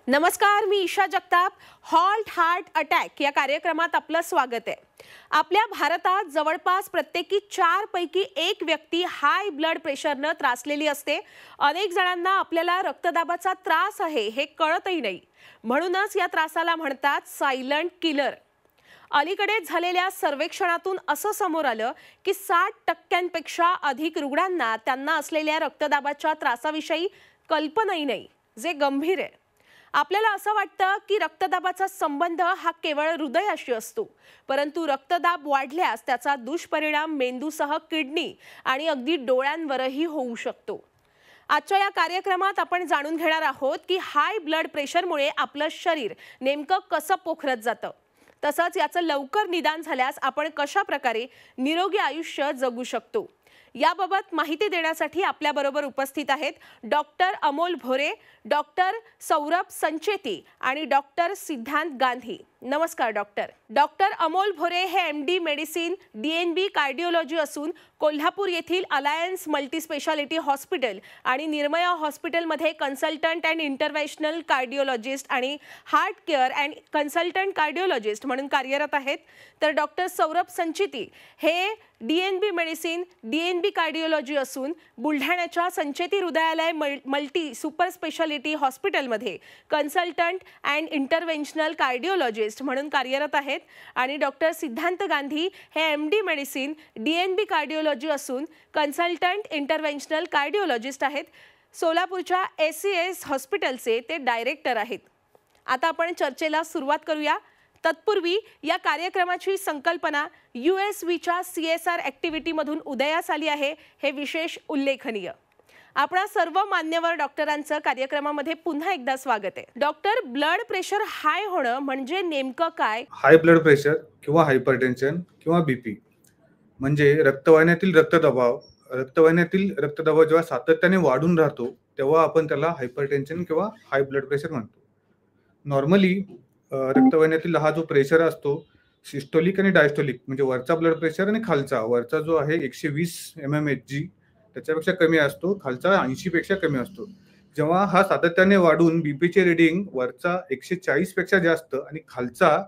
नमस्कार, मी Isha Jagtap. Halt heart attack या कार्यक्रमात आपलं स्वागत आहे. आपल्या भारतात जवळपास प्रत्येकी 4 पैकी 1 व्यक्ती हाय ब्लड प्रेशरने त्रासलेली असते. अनेक जणांना आपल्याला रक्तदाबाचा त्रास आहे हे कळतही नाही. म्हणूनच या त्रासाला म्हणतात सायलेंट किलर. अलीकडे झालेल्या सर्वेक्षणातून असं समोर आलं की 60% अधिक रुग्णांना त्यांना असलेल्या रक्तदाबाच्या त्रासाविषयी कल्पनाही नाही, जे गंभीर आहे. आपल्याला असं वाटतं की रक्तदाबाचा संबंध हा केवळ हृदयाशी असतो, परंतु रक्तदाब वाढल्यास त्याचा दुष्परिणाम मेंदूसह किडनी आणि अगदी डोळ्यांवरही होऊ शकतो. आजच्या या कार्यक्रमात आपण जाणून घेणार आहोत की हाय ब्लड प्रेशरमुळे आपलं शरीर नेमकं कसं पोखरत जातं, तसंच याचं लवकर निदान झाल्यास आपण कशा प्रकारे निरोगी आयुष्य जगू शकतो. याबाबत माहिती देण्यासाठी आपल्याबरोबर उपस्थित आहेत डॉक्टर अमोल भोरे, डॉक्टर सौरभ संचेती आणि डॉक्टर सिद्धांत गांधी. नमस्कार डॉक्टर अमोल भोरे हे MD मेडिसिन DNB कार्डिओलॉजी असून कोल्हापूर येथील अलायन्स मल्टीस्पेशालिटी हॉस्पिटल आणि निर्मया हॉस्पिटलमध्ये कन्सल्टंट अँड इंटरव्हेन्शनल कार्डिओलॉजिस्ट आणि heart care and consultant cardiologist म्हणून कार्यरत आहेत. तर डॉक्टर सौरभ संचेती हे DNB मेडिसिन DNB कार्डिओलॉजी असून बुलढाण्याच्या Sancheti Hridayalaya multi super speciality हॉस्पिटलमध्ये कन्सल्टंट अँड इंटरव्हेन्शनल कार्डिओलॉजिस्ट म्हणून कार्यरत आहेत. आणि डॉक्टर सिद्धांत गांधी हे MD मेडिसिन DNB कार्डिओलॉजी असून कन्सल्टंट इंटरव्हेन्शनल कार्डिओलॉजिस्ट आहेत. सोलापूरच्या SCS हॉस्पिटलचे ते डायरेक्टर आहेत. आता आपण चर्चेला सुरुवात करूया. तत्पूर्वी या कार्यक्रमाची संकल्पना USVच्या CSR ॲक्टिव्हिटीमधून उदयास आली आहे, हे विशेष उल्लेखनीय. आपणा सर्व मान्यवर डॉक्टरांचं कार्यक्रमामध्ये पुन्हा एकदा स्वागत आहे. डॉक्टर, ब्लड प्रेशर हाय होणं म्हणजे नेमकं काय? हाय ब्लड प्रेशर किंवा हायपरटेन्शन किंवा BP म्हणजे रक्तवाहिन्यातील रक्तदाब जेव्हा सातत्याने वाढून राहतो तेव्हा आपण त्याला हायपरटेन्शन किंवा हाय ब्लड प्रेशर म्हणतो. नॉर्मली रक्तवाहिन्यातील हा जो प्रेशर असतो सिस्टोलिक आणि डायस्टोलिक म्हणजे वरचा ब्लड प्रेशर आणि खालचा. वरचा जो आहे 120 mmHg त्याच्यापेक्षा कमी असतो, खालचा 80 पेक्षा कमी असतो. जेव्हा हा सातत्याने वाढून बीपीचे रिडिंग वरचा 140 पेक्षा जास्त आणि खालचा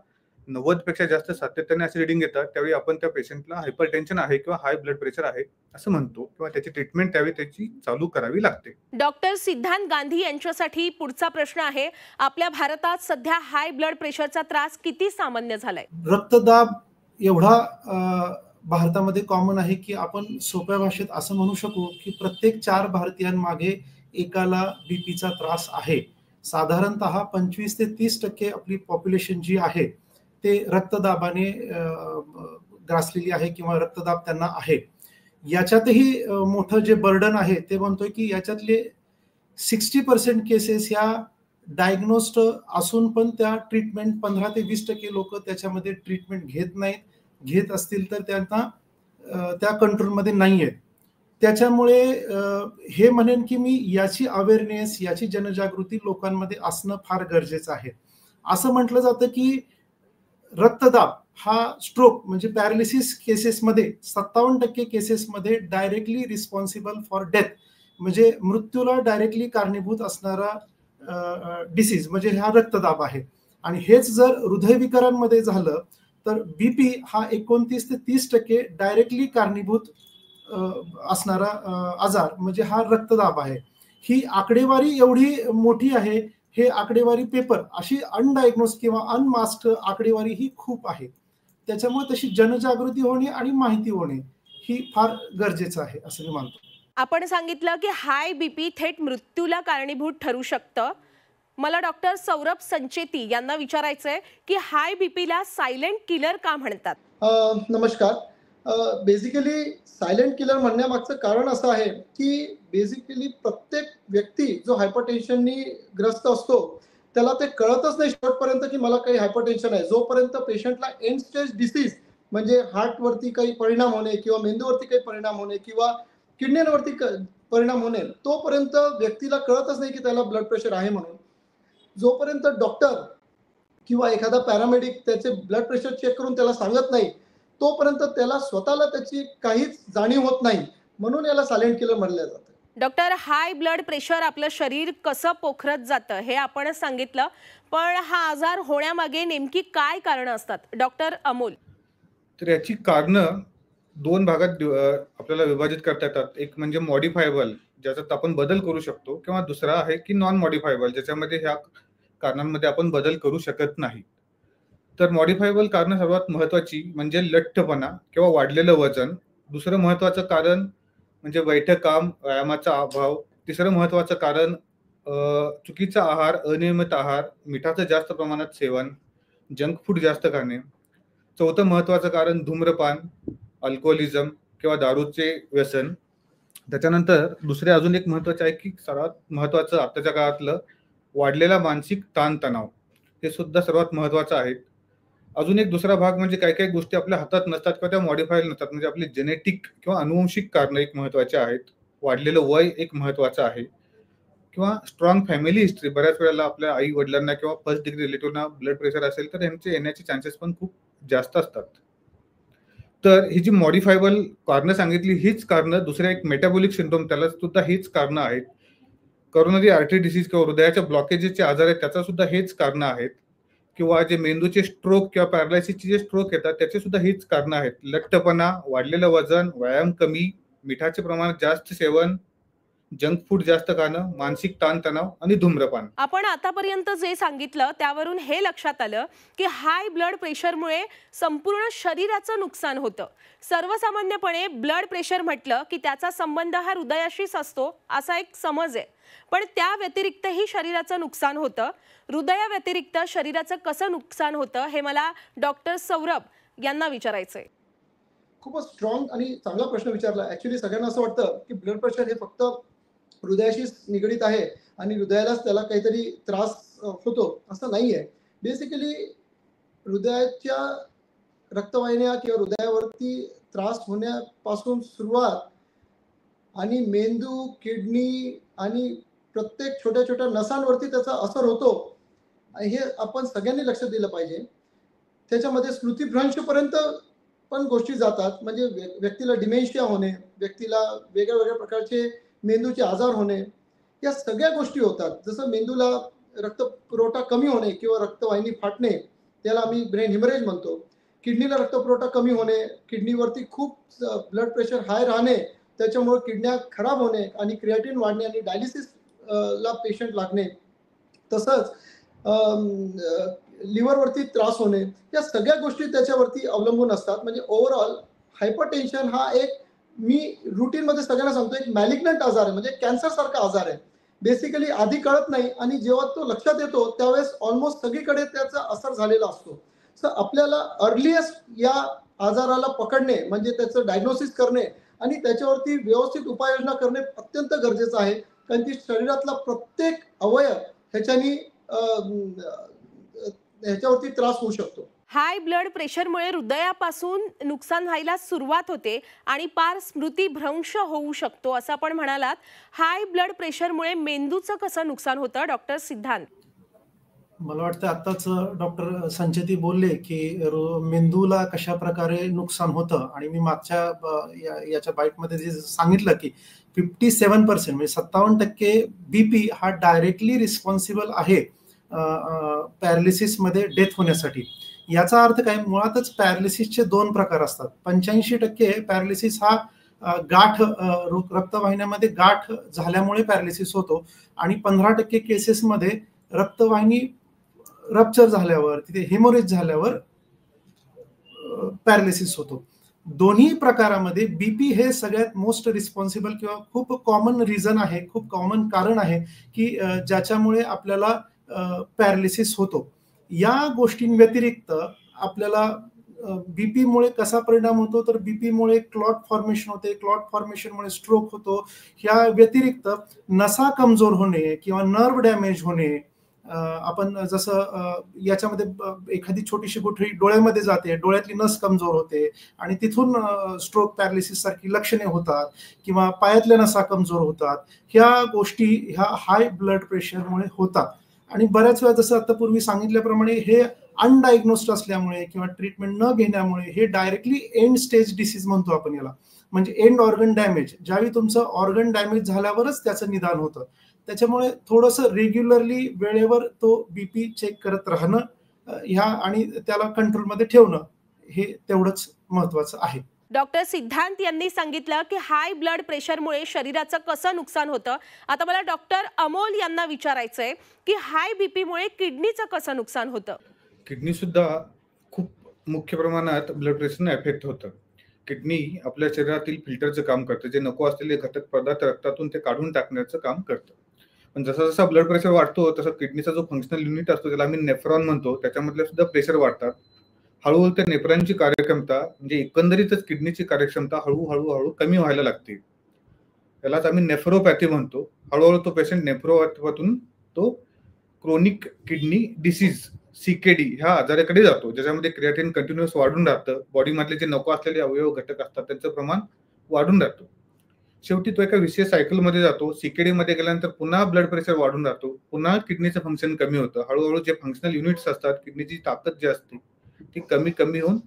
90 पेक्षा जास्त सातत्याने असे रिडिंग येतात, त्यावेळी आपण त्या पेशंटला हायपरटेन्शन आहे किंवा हाय ब्लड प्रेशर आहे असं म्हणतो किंवा त्याची ट्रीटमेंट त्यावेळी त्याची चालू करावी लागते. डॉक्टर सिद्धांत गांधी यांच्यासाठी पुढचा प्रश्न आहे. आपल्या भारतात सध्या हाय ब्लड प्रेशरचा त्रास किती सामान्य झालाय? रक्तदाब एवढा भारतामध्ये कॉमन आहे की आपण सोप्या भाषेत असं म्हणू शकू की प्रत्येक 4 भारतीयांमागे एकाला बीपीचा त्रास आहे. साधारणतः 25 ते 30% आपली पॉप्युलेशन जी आहे ते रक्तदाबाने ग्रासलेली आहे किंवा रक्तदाब त्यांना आहे. याच्यातही मोठं जे बर्डन आहे ते म्हणतोय की याच्यातले 60% केसेस ह्या डायग्नोस्ड असून पण त्या ट्रीटमेंट 15 ते 20% लोक त्याच्यामध्ये ट्रीटमेंट घेत नाहीत. घेत असतील तर त्यांना त्या कंट्रोलमध्ये नाही आहेत. त्याच्यामुळे हे म्हणेन की मी याची अवेअरनेस, याची जनजागृती लोकांमध्ये असणं फार गरजेचं आहे. असं म्हटलं जातं की रक्तदाब हा स्ट्रोक म्हणजे पॅरालिसिस केसेसमध्ये 57% केसेसमध्ये डायरेक्टली रिस्पॉन्सिबल फॉर डेथ म्हणजे मृत्यूला डायरेक्टली कारणीभूत असणारा डिसीज म्हणजे हा रक्तदाब आहे. आणि हेच जर हृदयविकारांमध्ये झालं तर BP हा 29 ते 30% डायरेक्टली कारणीभूत असणारा आजार म्हणजे हा रक्तदाब आहे. ही आकडेवारी एवढी मोठी आहे, हे आकडेवारी पेपर अशी अनडायग्नोज किंवा अनमास्क आकडेवारी ही खूप आहे. त्याच्यामुळे तशी जनजागृती होणे आणि माहिती होणे ही फार गरजेचं आहे असं मी मानतो. आपण सांगितलं की हाय BP थेट मृत्यूला कारणीभूत ठरू शकतं. मला डॉक्टर सौरभ संचेती यांना विचारायचंय की हाय BPला सायलेंट किलर का म्हणतात? नमस्कार. बेसिकली सायलेंट किलर म्हणण्यामागचं कारण असं आहे की बेसिकली प्रत्येक व्यक्ती जो हायपरटेन्शननी ग्रस्त असतो त्याला ते कळतच नाही शेवटपर्यंत की मला काही हायपरटेन्शन आहे. जोपर्यंत पेशंटला एंड स्टेज डिसीज म्हणजे हार्टवरती काही परिणाम होणे किंवा मेंदूवरती काही परिणाम होणे किंवा किडनीवरती परिणाम होणे तोपर्यंत व्यक्तीला कळतच नाही की त्याला ब्लड प्रेशर आहे म्हणून. जोपर्यंत डॉक्टर किंवा एखादा पॅरामेडिक त्याचे ब्लड प्रेशर चेक करून त्याला सांगत नाही तोपर्यंत त्याला स्वतःला त्याची काहीच जाणीव होत नाही, म्हणून याला सायलेंट किलर म्हणलं जातं. डॉक्टर, हाय ब्लड प्रेशर आपलं शरीर कसं पोखरत जातं हे आपणच सांगितलं, पण हा आजार होण्यामागे नेमकी काय कारणं असतात? डॉक्टर अमोल. तर याची कारणं 2 भागात आपल्याला विभाजित करता येतात. एक म्हणजे मॉडिफायबल, ज्याच्यात आपण बदल करू शकतो, किंवा दुसरा आहे की नॉन मॉडिफायबल, ज्याच्यामध्ये ह्या कारणांमध्ये आपण बदल करू शकत नाही. तर मॉडिफायबल कारणं सर्वात महत्त्वाची म्हणजे लठ्ठपणा किंवा वाढलेलं वजन. दुसरं महत्त्वाचं कारण म्हणजे बैठं काम, व्यायामाचा अभाव. तिसरं महत्त्वाचं कारण चुकीचा आहार, अनियमित आहार, मिठाचं जास्त प्रमाणात सेवन, जंक फूड जास्त खाणे. चौथं महत्त्वाचं कारण धूम्रपान, अल्कोहोलिझम किंवा दारूचे व्यसन. त्याच्यानंतर दुसरे अजून एक महत्त्वाचे आहे की सर्वात महत्त्वाचं आताच्या काळातलं वाढलेला मानसिक ताणतणाव, हे सुद्धा सर्वात महत्त्वाचं आहे. अजून एक दुसरा भाग म्हणजे काही काही गोष्टी आपल्या हातात नसतात किंवा त्या मॉडिफायल नसतात, म्हणजे आपली जेनेटिक किंवा अनुवंशिक कारणं एक महत्त्वाचे आहेत. वाढलेलं वय एक महत्त्वाचं आहे, किंवा स्ट्रॉंग फॅमिली हिस्ट्री. बऱ्याच वेळेला आपल्या आई वडिलांना किंवा फर्स्ट डिग्री रिलेटिव्हना ब्लड प्रेशर असेल तर यांचे येण्याचे चान्सेस पण खूप जास्त असतात. तर ही जी मॉडिफायबल कारणं सांगितली, हीच कारणं. दुसऱ्या एक मेटाबॉलिक सिंड्रोम, त्याला सुद्धा हीच कारणं आहेत. करोनरी आर्टरी डिसीज किंवा हृदयाच्या ब्लॉकेजेसचे आजार आहेत, त्याचा सुद्धा हेच कारणं आहेत. किंवा जे मेंदूचे स्ट्रोक किंवा पॅरालायसिसचे जे स्ट्रोक येतात, त्याचे सुद्धा हीच कारणं आहेत. लठ्ठपणा, वाढलेलं वजन, व्यायाम कमी, मिठाचे प्रमाण जास्त सेवन, जंक फूड जास्त खाणं, मानसिक ताणतणाव आणि धूम्रपान. आपण आतापर्यंत जे सांगितलं त्यावरून हे लक्षात आलं की हाय ब्लड प्रेशरमुळे संपूर्ण शरीराचं नुकसान होतं. सर्वसामान्यपणे ब्लड प्रेशर म्हटलं की त्याचा संबंध हा हृदयाशीच असतो असा एक समज आहे, पण त्या व्यतिरिक्तही शरीराचं नुकसान होतं. हृदयाव्यतिरिक्त शरीराचं कसं नुकसान होतं हे मला डॉक्टर सौरभ यांना विचारायचंय. खूपच स्ट्रॉंग आणि चांगला प्रश्न विचारला. ऍक्च्युली सगळ्यांना असं वाटतं की ब्लड प्रेशर हे फक्त हृदयाशी निगडीत आहे आणि हृदयालाच त्याला काहीतरी त्रास होतो, असं नाहीये. बेसिकली हृदयाच्या रक्तवाहिन्या किंवा हृदयावरती त्रास होण्यापासून सुरुवात आणि मेंदू, किडनी आणि प्रत्येक छोट्या छोट्या नसांवरती त्याचा असर होतो, आणि हे आपण सगळ्यांनी लक्ष दिलं पाहिजे. त्याच्यामध्ये स्मृतिभ्रंशपर्यंत पण गोष्टी जातात. म्हणजे व्यक्तीला डिमेन्शिया होणे, व्यक्तीला वेगळ्या वेगळ्या प्रकारचे मेंदूचे आजार होणे, या सगळ्या गोष्टी होतात. जसं मेंदूला रक्तपुरवठा कमी होणे किंवा रक्तवाहिनी फाटणे, त्याला आम्ही ब्रेन हिमरेज म्हणतो. किडनीला रक्तपुरवठा कमी होणे, किडनीवरती खूप ब्लड प्रेशर हाय राहणे, त्याच्यामुळे किडन्या खराब होणे आणि क्रिएटिन वाढणे आणि डायलिसिस ला पेशंट लागणे. तसंच लिव्हरवरती त्रास होणे, या सगळ्या गोष्टी त्याच्यावरती अवलंबून असतात. म्हणजे ओव्हरऑल हायपरटेन्शन हा एक, मी रुटीन मध्ये सगळ्यांना सांगतो, एक मॅलिग्नंट आजार आहे, म्हणजे कॅन्सर सारखा आजार आहे. बेसिकली आधी कळत नाही आणि जेव्हा तो लक्षात येतो त्यावेळेस ऑलमोस्ट सगळीकडे त्याचा असर झालेला असतो. सो आपल्याला अर्लिएस्ट या आजाराला पकडणे म्हणजे त्याचं डायग्नोसिस करणे आणि त्याच्यावरती व्यवस्थित उपाययोजना करणे अत्यंत गरजेचं आहे. कारण की शरीरातला प्रत्येक अवयव ह्याच्यावरती त्रास होऊ शकतो. हाय ब्लड प्रेशरमुळे हृदयापासून नुकसान व्हायला सुरुवात होते आणि पार स्मृतिभ्रंश होऊ शकतो असं आपण म्हणालात. हाय ब्लड प्रेशरमुळे मेंदूचं कसं नुकसान होतं डॉक्टर सिद्धांत? मला वाटतं आताच डॉक्टर संचेती बोलले की मेंदूला कशा प्रकारे नुकसान होतं, आणि मी मागच्या याच्या बाईटमध्ये जे सांगितलं की 57% म्हणजे 57% बीपी हा डायरेक्टली रिस्पॉन्सिबल आहे पॅरालिसिस मध्ये डेथ होण्यासाठी. याचा अर्थ काय, मुळातच पॅरालिसिसचे 2 प्रकार असतात. 85% पॅरालिसिस हा गाठ, रक्तवाहिन्यामध्ये गाठ झाल्यामुळे पॅरालिसिस होतो, आणि 15% केसेसमध्ये रक्तवाहिनी रप्चर झाल्यावर, तिथे हेमोरेज झाल्यावर पॅरालिसिस होतो. दोन्ही प्रकारामध्ये बीपी हे सगळ्यात मोस्ट रिस्पॉन्सिबल किंवा खूप कॉमन रिझन आहे, खूप कॉमन कारण आहे की ज्याच्यामुळे आपल्याला पॅरालिसिस होतो. या गोष्टींव्यतिरिक्त आपल्याला बीपी मुळे कसा परिणाम होतो, तर बीपी मुळे क्लॉट फॉर्मेशन होते, क्लॉट फॉर्मेशनमुळे स्ट्रोक होतो. ह्या व्यतिरिक्त नसा कमजोर होणे किंवा नर्व डॅमेज होणे, आपण जसं याच्यामध्ये एखादी छोटीशी गुठळी डोळ्यामध्ये जाते, डोळ्यातली नस कमजोर होते आणि तिथून स्ट्रोक पॅरालिसिस सारखी लक्षणे होतात, किंवा पायातल्या नसा कमजोर होतात. ह्या गोष्टी ह्या हाय ब्लड प्रेशरमुळे होतात. आणि बऱ्याच वेळा जसं आता पूर्वी सांगितल्याप्रमाणे हे अनडायग्नोस्ड असल्यामुळे किंवा ट्रीटमेंट न घेण्यामुळे हे डायरेक्टली एंड स्टेज डिसीज म्हणतो आपण याला, म्हणजे एंड ऑर्गन डॅमेज, ज्यावेळी तुमचं ऑर्गन डॅमेज झाल्यावरच त्याचं निदान होतं. त्याच्यामुळे थोडंसं रेग्युलरली वेळेवर तो बीपी चेक करत राहणं ह्या आणि त्याला कंट्रोलमध्ये ठेवणं हे तेवढंच महत्वाचं आहे. डॉक्टर सिद्धांत यांनी सांगितलं की हाय ब्लड प्रेशरमुळे शरीराचं कसं नुकसान होतं. आता मला डॉक्टर अमोल यांना विचारायचंय की हाय बीपीमुळे किडनीचं कसं नुकसान होतं. किडनी सुद्धा खूप मुख्य प्रमाणात ब्लड प्रेशरने एफेक्ट होतं. किडनी आपल्या शरीरातील फिल्टरचं काम करतं, जे नको असलेले घटक पदार्थ रक्तातून ते काढून टाकण्याचं काम करतं. पण जसा जसा ब्लड प्रेशर वाढतो तसा किडनीचा जो फंक्शनल युनिट असतो त्याला आम्ही नेफ्रॉन म्हणतो, त्याच्यामधले सुद्धा प्रेशर वाढतात. हळूहळू त्या नेफ्रॉनची कार्यक्षमता म्हणजे एकंदरीतच किडनीची कार्यक्षमता हळूहळू कमी व्हायला लागते. त्यालाच आम्ही नेफ्रोपॅथी म्हणतो. हळूहळू तो पेशंट नेफ्रोपॅथीतून तो क्रोनिक किडनी डिसीज CKD ह्या आजाराकडे जातो, ज्याच्यामध्ये क्रिएटिन कंटिन्युअस वाढून राहतं. बॉडीमधले जे नको असलेले अवयव घटक असतात त्यांचं प्रमाण वाढून राहतं. शेवटी तो एका विशेष सायकलमध्ये जातो. CKD मध्ये गेल्यानंतर पुन्हा ब्लड प्रेशर वाढून राहतो, पुन्हा किडनीचं फंक्शन कमी होतं. हळूहळू जे फंक्शनल युनिट्स असतात, किडनीची ताकद जी असते ती कमी होऊन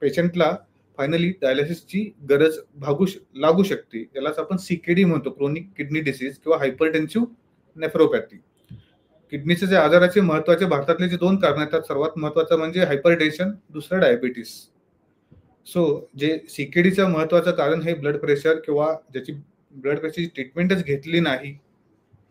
पेशंटला फायनली डायलिसिसची गरज लागू शकते. यालाच आपण CKD म्हणतो, क्रोनिक किडनी डिसीज किंवा हायपरटेन्सिव्ह नेफ्रोपॅथी. किडनीचे जे आजाराचे महत्वाचे भारतातले जे 2 कारण आहेत, सर्वात महत्वाचं म्हणजे हायपरटेन्शन, दुसरं डायबिटीस. सो जे CKDचं महत्वाचं कारण हे ब्लड प्रेशर किंवा ज्याची ब्लड प्रेशरची ट्रीटमेंटच घेतली नाही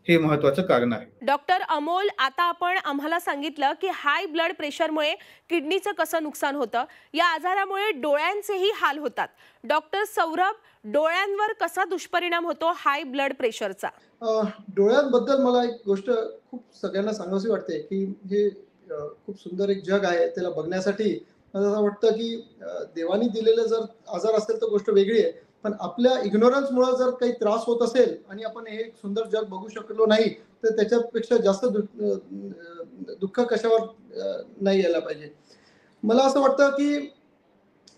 हे महत्वाचं कारण आहे. डॉक्टर अमोल, आता आपण आम्हाला सांगितलं की हाय ब्लड प्रेशरमुळे किडनीचं कसं नुकसान होतं. या आजारामुळे डोळ्यांचेही हाल होतात. डॉक्टर सौरभ, डोळ्यांवर कसा दुष्परिणाम होतो हाय ब्लड प्रेशरचा? डोळ्यांबद्दल मला एक गोष्ट खूप सगळ्यांना सांगावीशी वाटते की हे खूप सुंदर एक जग आहे. त्याला बघण्यासाठी मला असं वाटतं की देवानी दिलेले जर आजार असेल तर गोष्ट वेगळी आहे, पण आपल्या इग्नोरन्समुळे जर काही त्रास होत असेल आणि आपण हे सुंदर जग बघू शकलो नाही तर त्याच्यापेक्षा जास्त दुःख कशावर नाही यायला पाहिजे. मला असं वाटतं की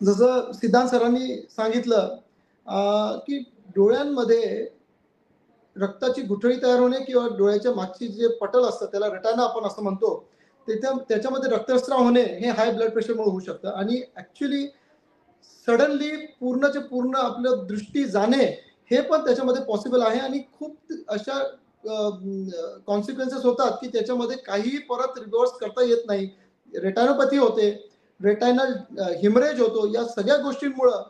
जसं सिद्धांत सरांनी सांगितलं की डोळ्यांमध्ये रक्ताची गुठळी तयार होणे किंवा डोळ्याच्या मागची जे पटल असतं त्याला रेटाना आपण असं म्हणतो, त्याच्यामध्ये रक्तस्राव होणे हे हाय ब्लड प्रेशरमुळे होऊ शकतं. आणि ऍक्च्युली सडनली पूर्णचे पूर्ण आपलं दृष्टी जाणे हे पण त्याच्यामध्ये पॉसिबल आहे. आणि खूप अशा कॉन्सिक्वेन्सेस होतात की त्याच्यामध्ये काही परत रिव्हर्स करता येत नाही. रेटायनोपॅथी होते, रेटायनल हिमरेज होतो. या सगळ्या गोष्टींमुळं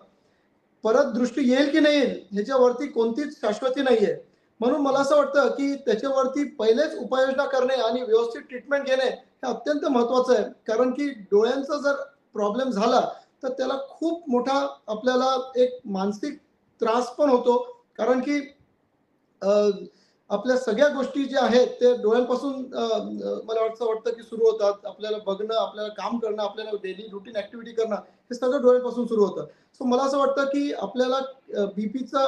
परत दृष्टी येईल की नाही येईल ह्याच्यावरती कोणतीच शाश्वती नाहीये. म्हणून मला असं वाटतं की त्याच्यावरती पहिलेच उपाययोजना करणे आणि व्यवस्थित ट्रीटमेंट घेणे हे अत्यंत महत्वाचं आहे. कारण की डोळ्यांचा जर प्रॉब्लेम झाला तर त्याला खूप मोठा आपल्याला एक मानसिक त्रास पण होतो. कारण की आपल्या सगळ्या गोष्टी ज्या आहेत ते डोळ्यांपासून मला असं वाटतं की सुरू होतात. आपल्याला बघणं, आपल्याला काम करणं, आपल्याला डेली रुटीन ऍक्टिव्हिटी करणं हे सगळं डोळ्यांपासून सुरू होतं. सो मला असं वाटतं की आपल्याला बीपीचा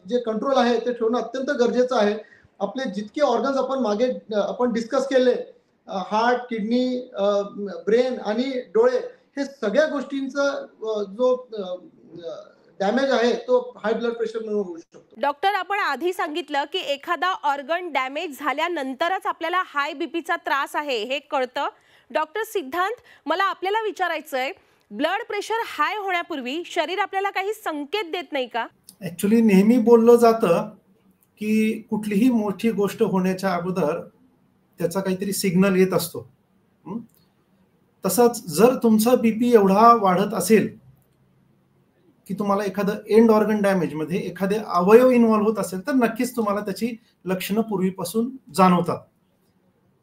जे कंट्रोल आहे ते ठेवणं अत्यंत गरजेचं आहे. आपले जितके ऑर्गन्स आपण मागे आपण डिस्कस केले, हार्ट, किडनी, ब्रेन आणि डोळे, हे सगळ्या गोष्टींचा जो डॅमेज आहे तो हाय ब्लड प्रेशरमुळे होऊ शकतो. डॉक्टर, आपण आधी सांगितलं की एखादा ऑर्गन डॅमेज झाल्यानंतरच आपल्याला हाय बीपीचा त्रास आहे हे कळतं. डॉक्टर सिद्धांत, मला आपल्याला विचारायचंय, ब्लड प्रेशर हाय होण्यापूर्वी शरीर आपल्याला काही संकेत देत नाही का? ऍक्च्युली नेहमी बोललं जातं की कुठलीही मोठी गोष्ट होण्याच्या अगोदर त्याचा काहीतरी सिग्नल येत असतो. तसंच जर तुमचा बीपी एवढा वाढत असेल की तुम्हाला एखादं एंड ऑर्गन डॅमेज मध्ये एखादे अवयव इन्व्हॉल्व्ह होत असेल तर नक्कीच तुम्हाला त्याची लक्षणं पूर्वीपासून जाणवतात.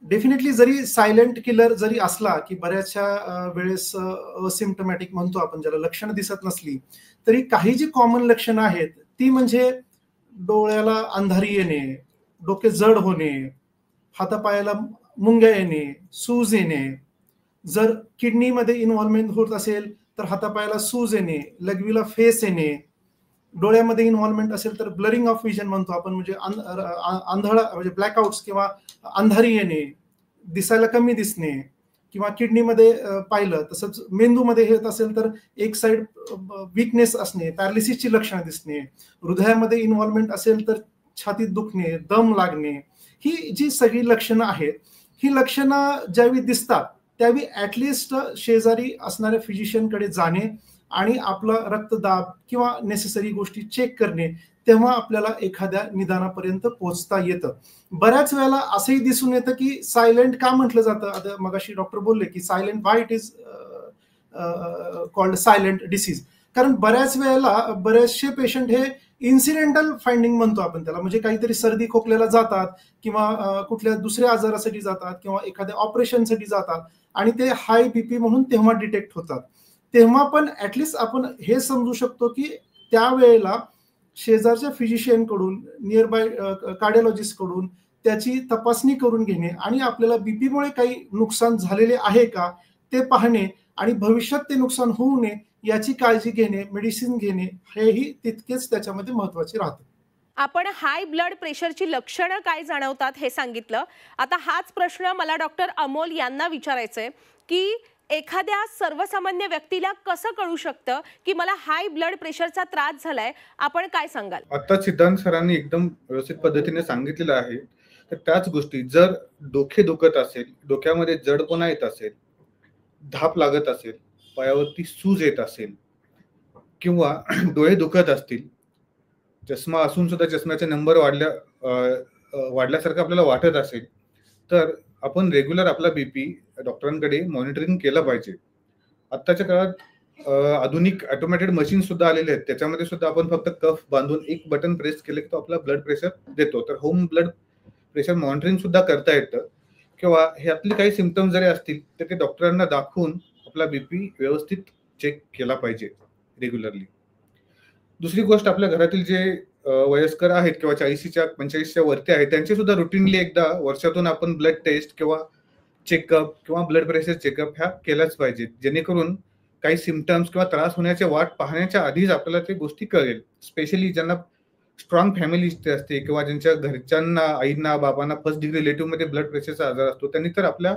डेफिनेटली जरी सायलेंट किलर जरी असला की बऱ्याचशा वेळेस असिम्प्टमॅटिक म्हणतो आपण ज्याला, लक्षणं दिसत नसली तरी काही जी कॉमन लक्षणं आहेत ती म्हणजे डोळ्याला अंधारी येणे, डोके जड होणे, हातापायाला मुंग्या येणे, सूज येणे. जर किडनीमध्ये इन्व्हॉल्वमेंट होत असेल तर हातापायाला सूज येणे, लघवीला फेस येणे. डोळ्यामध्ये इन्व्हॉल्वमेंट असेल तर ब्लरिंग ऑफ विजन म्हणतो आपण, म्हणजे आंधळा म्हणजे ब्लॅकआउट्स किंवा अंधारी येणे, दिसायला कमी दिसणे. किंवा किडनीमध्ये पाहिलं तसंच मेंदूमध्ये येत असेल तर एक साइड वीकनेस असणे, पॅरालिसिसची लक्षणं दिसणे. हृदयामध्ये इन्व्हॉल्वमेंट असेल तर छातीत दुखणे, दम लागणे. ही जी सगळी लक्षणं आहेत, ही लक्षणं ज्यावेळी दिसतात त्यावेळी ऍटलिस्ट शेजारी असणाऱ्या फिजिशियनकडे जाणे आणि आपलं रक्तदाब किंवा नेसेसरी गोष्टी चेक करणे, तेव्हा आपल्याला एखाद्या निदानापर्यंत पोहोचता येतं. बऱ्याच वेळेला असंही दिसून येतं की सायलेंट का म्हटलं जातं. आता मगाशी डॉक्टर बोलले की silent, why it is called silent disease. कारण बऱ्याच वेळेला बरेचसे पेशंट हे इन्सिडेंटल फाइंडिंग म्हणतो आपण त्याला, म्हणजे काहीतरी सर्दी खोकल्याला जातात किंवा कुठल्या दुसऱ्या आजारासाठी जातात किंवा एखाद्या ऑपरेशनसाठी जातात आणि ते हाय बीपी म्हणून तेव्हा डिटेक्ट होतात. तेव्हा पण ऍटलिस्ट आपण हे समजू शकतो की त्यावेळेला शेजारच्या फिजिशियन कडून, नियर बाय कार्डिओलॉजिस्ट कडून त्याची तपासणी करून घेणे आणि आपल्याला बीपीमुळे काही नुकसान झालेले आहे का ते पाहणे आणि भविष्यात ते नुकसान होऊ नये याची काळजी घेणे, मेडिसिन घेणे हेही तितकेच त्याच्यामध्ये महत्वाचे राहते. आपण हाय ब्लड प्रेशरची लक्षणं काय जाणवतात हे सांगितलं. आता हाच प्रश्न मला डॉक्टर अमोल यांना विचारायचंय की एखाद्या सर्वसामान्य व्यक्तीला कसं कळू शकतं की मला हाय ब्लड प्रेशरचा त्रास झालाय, आपण काय सांगाल? आता सिद्धांत सरांनी एकदम व्यवस्थित पद्धतीने सांगितलेलं आहे. तर त्याच गोष्टी, जर डोके दुखत असेल, डोक्यामध्ये जडपणा येत असेल, धाप लागत असेल, पायावरती सूज येत असेल किंवा डोळे दुखत असतील, चष्मा असून सुद्धा चष्म्याचे नंबर वाढल्यासारखं आपल्याला वाटत असेल, तर आपण रेग्युलर आपला बीपी डॉक्टरांकडे मॉनिटरिंग केलं पाहिजे. आत्ताच्या काळात आधुनिक ऑटोमॅटेड मशीन सुद्धा आलेले आहेत. त्याच्यामध्ये सुद्धा आपण फक्त कफ बांधून एक बटन प्रेस केलं की तो आपला ब्लड प्रेशर देतो. तर होम ब्लड प्रेशर मॉनिटरिंग सुद्धा करता येतं. किंवा ह्यातले काही सिम्पटम्स जरी असतील तर ते डॉक्टरांना दाखवून आपला बीपी व्यवस्थित चेक केला पाहिजे रेग्युलरली. दुसरी गोष्ट, आपल्या घरातील जे वयस्कर आहेत किंवा 40च्या 45च्या वरती आहेत त्यांचे सुद्धा रुटीनली एकदा वर्षातून आपण ब्लड टेस्ट किंवा चेकअप किंवा ब्लड प्रेशर चेकअप ह्या केल्याच पाहिजेत, जेणेकरून काही सिम्पटम्स किंवा त्रास होण्याची वाट पाहण्याच्या आधीच आपल्याला ते गोष्टी कळेल. स्पेशली ज्यांना स्ट्रॉंग फॅमिली असते किंवा ज्यांच्या घरच्यांना, आईंना, बाबांना फर्स्ट डिग्री रिलेटिव्ह मध्ये ब्लड प्रेशरचा आजार असतो, त्यांनी तर आपल्या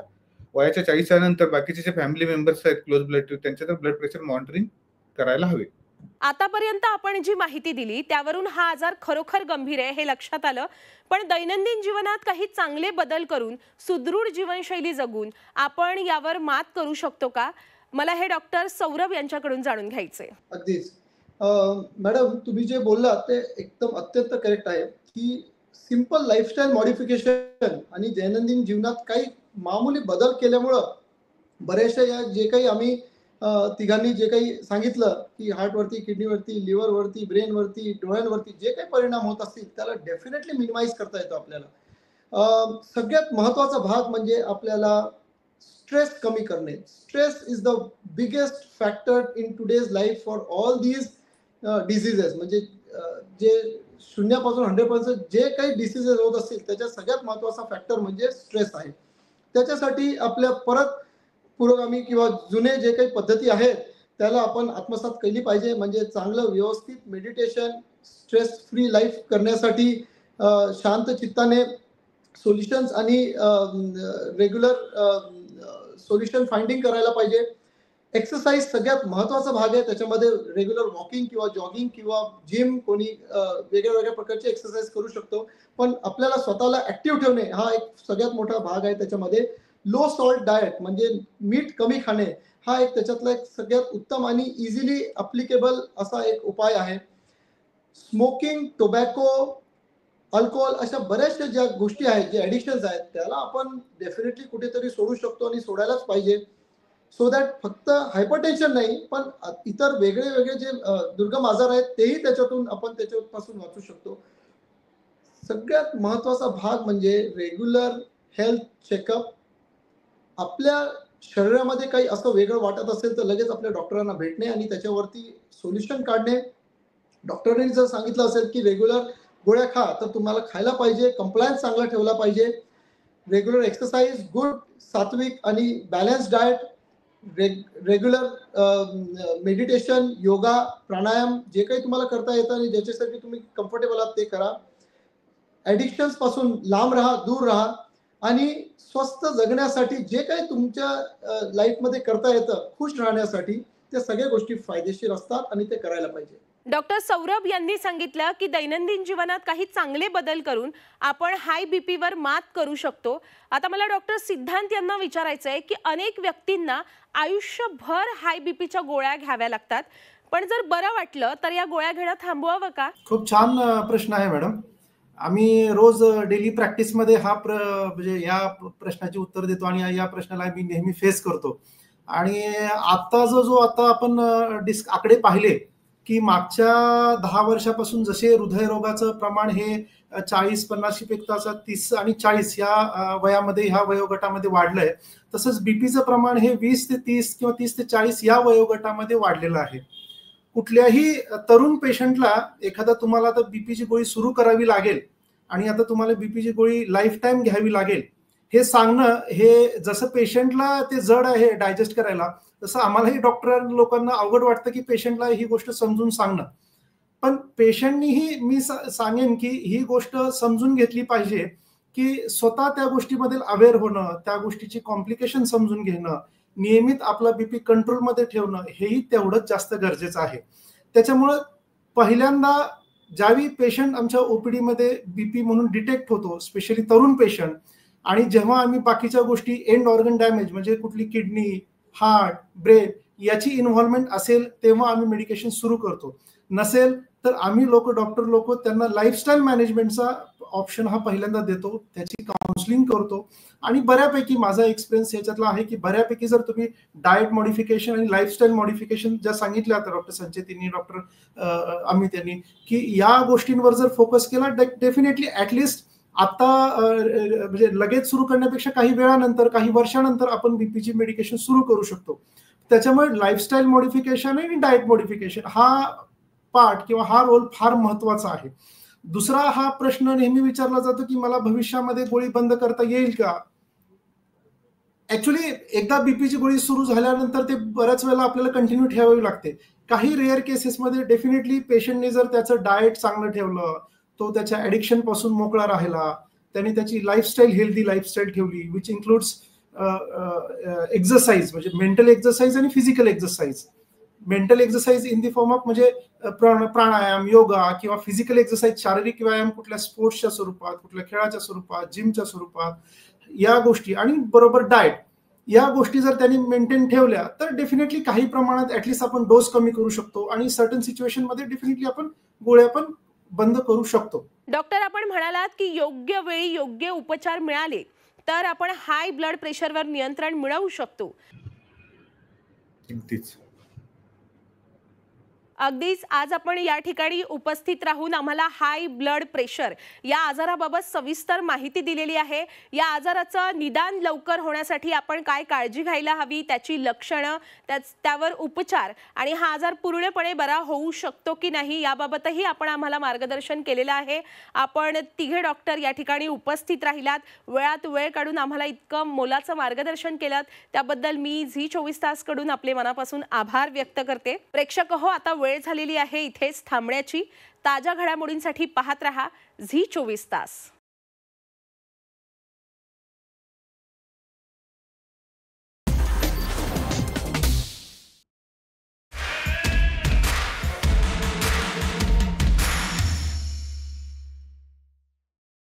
वयाच्या 40 नंतर बाकीचे जे फॅमिली मेंबर्स आहेत क्लोज ब्लड त्यांचे तर ब्लड प्रेशर मॉनिटरिंग करायला हवे. आतापर्यंत आपण जी माहिती दिली त्यावरून हा आजार खरोखर गंभीर आहे हे लक्षात आलं. पण दैनंदिन जीवनात काही चांगले बदल करून सुदृढ जीवनशैली जगून आपण यावर मात करू शकतो का? मला हे डॉक्टर सौरभ यांच्याकडून जाणून घ्यायचंय. अगदीच. मॅडम, तुम्ही जे बोललात ते एकदम अत्यंत करेक्ट आहे की सिंपल लाईफस्टाईल मॉडिफिकेशन आणि दैनंदिन जीवनात काही मामूली बदल केल्यामुळं बऱ्याचशा या जे काही आम्ही तिघांनी जे काही सांगितलं की हार्टवरती, किडनीवरती, लिव्हरवरती, ब्रेनवरती, डोळ्यांवरती जे काही परिणाम होत असतील त्याला डेफिनेटली मिनिमाइज करता येतो आपल्याला. सगळ्यात महत्वाचा भाग म्हणजे आपल्याला स्ट्रेस कमी करणे. Stress is the biggest factor in today's life for all these diseases. म्हणजे जे 0 पासून 100% जे काही डिसीजेस होत असतील त्याच्यात सगळ्यात महत्वाचा फॅक्टर म्हणजे स्ट्रेस आहे. त्याच्यासाठी आपल्या परत पुरोगामी किंवा जुने जे काही पद्धती आहेत त्याला आपण आत्मसात केली पाहिजे. म्हणजे चांगलं व्यवस्थित मेडिटेशन, स्ट्रेस फ्री लाईफ करण्यासाठी शांत चित्ताने सोल्युशन्स आणि रेग्युलर सोल्युशन फाइंडिंग करायला पाहिजे. एक्सरसाइज सगळ्यात महत्वाचा भाग आहे. त्याच्यामध्ये रेग्युलर वॉकिंग किंवा जॉगिंग किंवा जिम, कोणी वेगळ्या वेगळ्या प्रकारचे एक्सरसाइज करू शकतो. पण आपल्याला स्वतःला ऍक्टिव्ह ठेवणे हा एक सगळ्यात मोठा भाग आहे. त्याच्यामध्ये लो सॉल्ट डाएट म्हणजे मीठ कमी खाणे हा एक त्याच्यातला एक सगळ्यात उत्तम आणि इझिली अप्लिकेबल असा एक उपाय आहे. स्मोकिंग, टोबॅको, अल्कोहोल अशा बऱ्याचशा ज्या गोष्टी आहेत, जे ऍडिक्शन्स आहेत, त्याला आपण डेफिनेटली कुठेतरी सोडू शकतो आणि सोडायलाच पाहिजे. सो दॅट फक्त हायपरटेन्शन नाही पण इतर वेगळे वेगळे जे दुर्गम आजार आहेत तेही त्याच्यातून आपण त्याच्यापासून वाचू शकतो. सगळ्यात महत्वाचा भाग म्हणजे रेग्युलर हेल्थ चेकअप. आपल्या शरीरामध्ये काही असं वेगळं वाटत असेल तर लगेच आपल्या डॉक्टरांना भेटणे आणि त्याच्यावरती सोल्युशन काढणे. डॉक्टरांनी जर सांगितलं असेल की रेग्युलर गोळ्या खा तर तुम्हाला खायला पाहिजे. कंप्लायन्स चांगला ठेवला पाहिजे. रेग्युलर एक्सरसाइज, गुड सात्विक आणि balance diet, regular meditation, yoga, pranayama जे काही तुम्हाला करता येतं आणि ज्याच्यासाठी तुम्ही कम्फर्टेबल आहात ते करा. ॲडिक्शन्स पासून लांब राहा, दूर राहा आणि स्वस्थ जगण्यासाठी जे काही तुमच्या लाईफमध्ये करता येतं खुश राहण्यासाठी, त्या सगळ्या गोष्टी फायदेशीर असतात आणि ते करायला पाहिजे. डॉक्टर सौरभ यांनी सांगितलं की दैनंदिन जीवनात काही चांगले बदल करून आपण हाय बीपीवर मात करू शकतो. आता मला डॉक्टर सिद्धांत यांना विचारायचं आहे की अनेक व्यक्तींना आयुष्यभर हाय बीपीच्या गोळ्या घ्याव्या लागतात, पण जर बरं वाटलं तर या गोळ्या घेणं थांबवावं का? खूप छान प्रश्न आहे मॅडम. आम्ही रोज डेली प्रॅक्टिसमध्ये म्हणजे या प्रश्नाची उत्तर देतो आणि या प्रश्नाला मी नेहमी फेस करतो. आणि आता आता आपण आकडे पाहिले की मागच्या 10 वर्षापासून जसे हृदयरोगाचं प्रमाण हे 40-50 पेक्षा 30 आणि 40 या वयामध्ये ह्या वयोगटामध्ये वाढलंय, तसंच बीपीचं प्रमाण हे 20 ते 30 किंवा 30 ते 40 या वयोगटामध्ये वाढलेलं आहे. कुठल्याही तरुण पेशंटला एखादा तुम्हाला आता बीपीची गोळी सुरू करावी लागेल आणि आता तुम्हाला बीपीची गोळी लाईफ टाइम घ्यावी लागेल हे सांगणं, हे जसं पेशंटला ते जड आहे डायजेस्ट करायला, तसं आम्हालाही डॉक्टर लोकांना अवघड वाटतं की पेशंटला ही गोष्ट समजून सांगणं. पण पेशंटनीही मी सांगेन की ही गोष्ट समजून घेतली पाहिजे की स्वतः त्या गोष्टीमध्ये अवेअर होणं, त्या गोष्टीची कॉम्प्लिकेशन समजून घेणं, नियमित आपला बीपी कंट्रोलमध्ये ठेवणं हेही तेवढंच जास्त गरजेचं आहे. त्याच्यामुळं पहिल्यांदा ज्यावेळी पेशंट आमच्या ओपीडी मध्ये बीपी म्हणून डिटेक्ट होतो, स्पेशली तरुण पेशंट, आणि जेव्हा आम्ही बाकीच्या गोष्टी एंड ऑर्गन डॅमेज म्हणजे कुठली किडनी, हार्ट, ब्रेन याची इन्व्हॉल्वमेंट असेल तेव्हा आम्ही मेडिकेशन सुरू करतो. नसेल तर आम्ही डॉक्टर लोक त्यांना लाईफस्टाईल मॅनेजमेंटचा ऑप्शन हा पहिल्यांदा देतो, त्याची काउन्सिलिंग करतो. आणि बऱ्यापैकी माझा एक्सपिरियन्स याच्यातला आहे की बऱ्यापैकी जर तुम्ही डाएट मॉडिफिकेशन आणि लाईफस्टाईल मॉडिफिकेशन ज्या सांगितल्या आता डॉक्टर संचेतींनी, डॉक्टर अमित यांनी, की या गोष्टींवर जर फोकस केला डेफिनेटली ऍटलिस्ट आता म्हणजे लगेच सुरू करण्यापेक्षा काही वेळानंतर, काही वर्षानंतर आपण बीपीची मेडिकेशन सुरू करू शकतो. त्याच्यामुळे लाईफस्टाईल मॉडिफिकेशन आणि डाएट मॉडिफिकेशन हा पार्ट किंवा हा रोल फार महत्वाचा आहे. दुसरा हा प्रश्न नेहमी विचारला जातो की मला भविष्यामध्ये गोळी बंद करता येईल का? ऍक्च्युली एकदा बीपीची गोळी सुरू झाल्यानंतर ते बऱ्याच वेळेला आपल्याला कंटिन्यू ठेवावी लागते. काही रेअर केसेसमध्ये डेफिनेटली पेशंटने जर त्याचं डाएट चांगलं ठेवलं, तो त्याच्या ऍडिक्शन पासून मोकळा राहिला, त्याने त्याची लाईफस्टाईल हेल्दी लाईफस्टाईल ठेवली, विच इन्क्लुड्स एक्सरसाइज म्हणजे मेंटल एक्सरसाइज आणि physical exercise. Mental exercise in the form of म्हणजे प्राणायाम, योगा किंवा फिजिकल एक्सरसाइज शारीरिक व्यायाम कुठल्या स्पोर्ट्सच्या स्वरूपात, कुठल्या खेळाच्या स्वरूपात, जिमच्या स्वरूपात, या गोष्टी आणि बरोबर डाएट, या गोष्टी जर त्यांनी मेंटेन ठेवल्या तर डेफिनेटली काही प्रमाणात ऍटलीस्ट आपण डोस कमी करू शकतो आणि सर्टन सिच्युएशन मध्ये डेफिनेटली आपण गोळ्या पण बंद करू शकतो. डॉक्टर, आपण म्हणालात की योग्य वेळी योग्य उपचार मिळाले तर आपण हाय ब्लड प्रेशरवर नियंत्रण मिळवू शकतो. अगदीच आज आपण या ठिकाणी उपस्थित राहून आम्हाला हाय ब्लड प्रेशर या आजाराबाबत सविस्तर माहिती दिलेली आहे. या आजाराचं निदान लवकर होण्यासाठी आपण काय काळजी घ्यायला हवी, त्याची लक्षणं, त्यावर उपचार आणि हा आजार पूर्णपणे बरा होऊ शकतो की नाही याबाबतही आपण आम्हाला मार्गदर्शन केलेलं आहे. आपण तिघे डॉक्टर या ठिकाणी उपस्थित राहिलात, वेळात वेळ काढून आम्हाला इतकं मोलाचं मार्गदर्शन केलं, त्याबद्दल मी झी 24 तास कडून आपले मनापासून आभार व्यक्त करते. प्रेक्षक हो, आता वेळ झालेली आहे इथेच थांबण्याची. ताज्या घडामोडींसाठी पाहत रहा झी 24 तास.